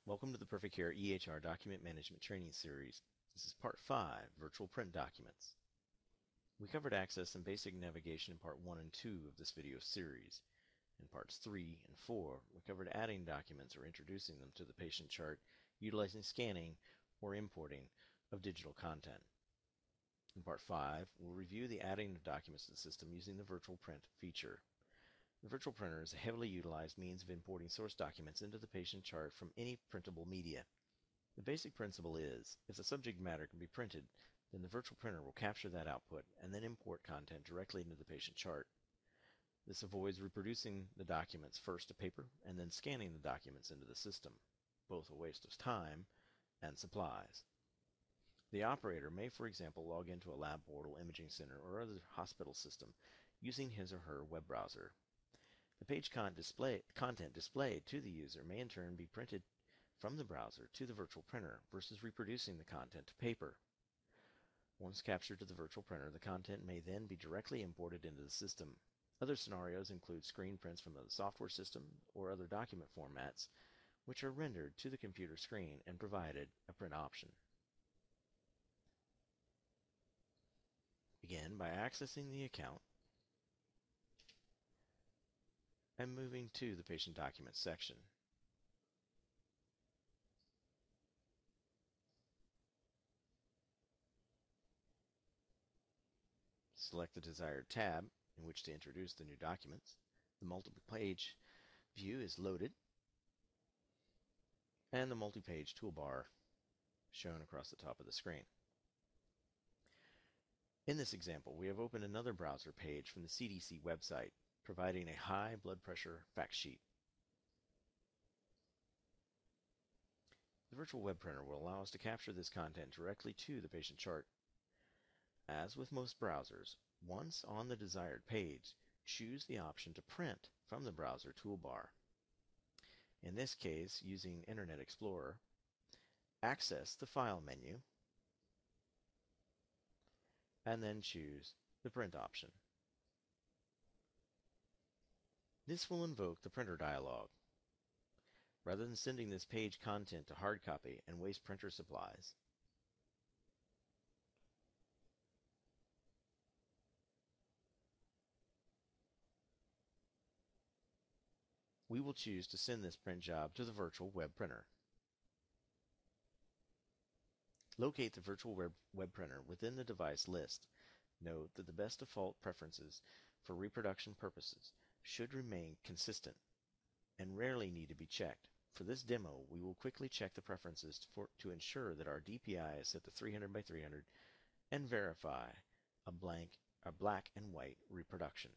Welcome to the Perfect Care EHR Document Management Training Series. This is Part 5, Virtual Print Documents. We covered access and basic navigation in Part 1 and 2 of this video series. In Parts 3 and 4, we covered adding documents or introducing them to the patient chart, utilizing scanning or importing of digital content. In Part 5, we'll review the adding of documents to the system using the Virtual Print feature. The virtual printer is a heavily utilized means of importing source documents into the patient chart from any printable media. The basic principle is, if the subject matter can be printed, then the virtual printer will capture that output and then import content directly into the patient chart. This avoids reproducing the documents first to paper and then scanning the documents into the system, both a waste of time and supplies. The operator may, for example, log into a lab portal, imaging center, or other hospital system using his or her web browser. The page content displayed to the user may in turn be printed from the browser to the virtual printer versus reproducing the content to paper. Once captured to the virtual printer, the content may then be directly imported into the system. Other scenarios include screen prints from the software system or other document formats, which are rendered to the computer screen and provided a print option. Begin by accessing the account and moving to the Patient Documents section. Select the desired tab in which to introduce the new documents. The multiple page view is loaded, and the multi-page toolbar shown across the top of the screen. In this example, we have opened another browser page from the CDC website, providing a high blood pressure fact sheet. The virtual web printer will allow us to capture this content directly to the patient chart. As with most browsers, once on the desired page, choose the option to print from the browser toolbar. In this case, using Internet Explorer, access the File menu, and then choose the Print option. This will invoke the printer dialog. Rather than sending this page content to hard copy and waste printer supplies, we will choose to send this print job to the virtual web printer. Locate the virtual web printer within the device list. Note that the best default preferences for reproduction purposes should remain consistent and rarely need to be checked. For this demo, we will quickly check the preferences to ensure that our DPI is set to 300 by 300 and verify a black and white reproduction.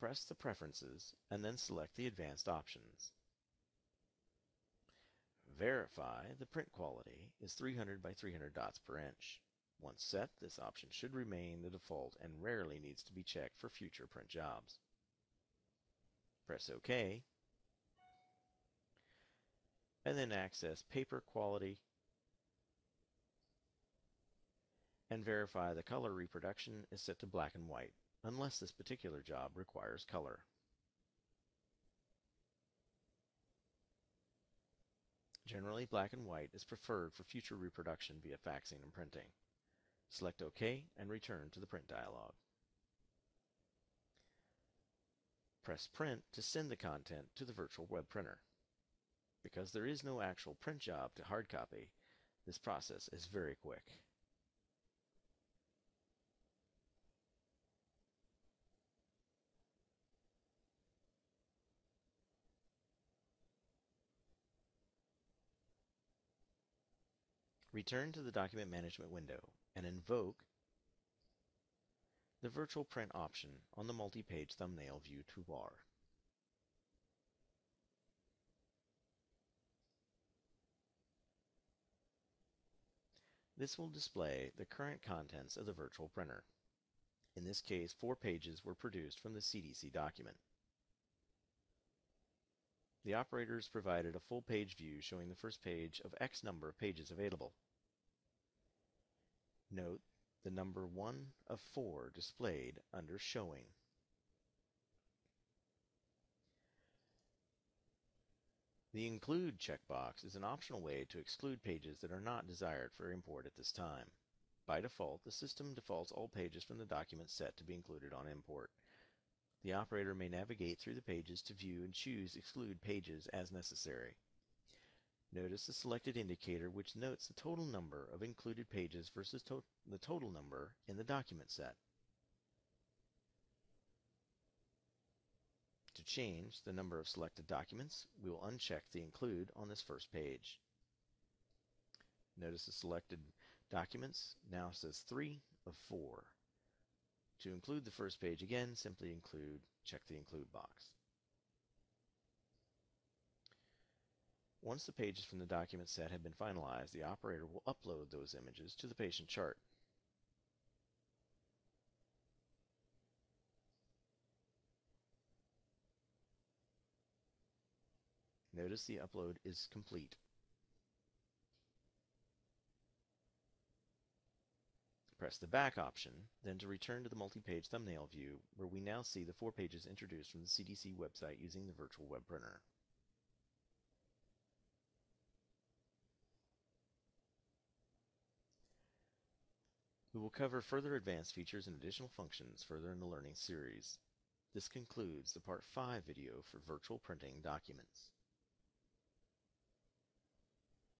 Press the preferences and then select the advanced options. Verify the print quality is 300 by 300 dots per inch. Once set, this option should remain the default and rarely needs to be checked for future print jobs. Press OK, and then access paper quality and verify the color reproduction is set to black and white, unless this particular job requires color. Generally, black and white is preferred for future reproduction via faxing and printing. Select OK and return to the print dialog. Press Print to send the content to the virtual web printer. Because there is no actual print job to hard copy, this process is very quick. Return to the Document Management window and invoke the Virtual Print option on the multi-page thumbnail view toolbar. This will display the current contents of the virtual printer. In this case, 4 pages were produced from the CDC document. The operators provided a full page view showing the first page of X number of pages available. Note the number 1 of 4 displayed under Showing. The Include checkbox is an optional way to exclude pages that are not desired for import at this time. By default, the system defaults all pages from the document set to be included on import. The operator may navigate through the pages to view and choose Exclude Pages as necessary. Notice the selected indicator which notes the total number of included pages versus the total number in the document set. To change the number of selected documents, we will uncheck the Include on this first page. Notice the selected documents now says 3 of 4. To include the first page again, simply check the Include box. Once the pages from the document set have been finalized, the operator will upload those images to the patient chart. Notice the upload is complete. Press the Back option, then to return to the multi-page thumbnail view, where we now see the 4 pages introduced from the CDC website using the virtual web printer. We will cover further advanced features and additional functions further in the learning series. This concludes the Part 5 video for virtual printing documents.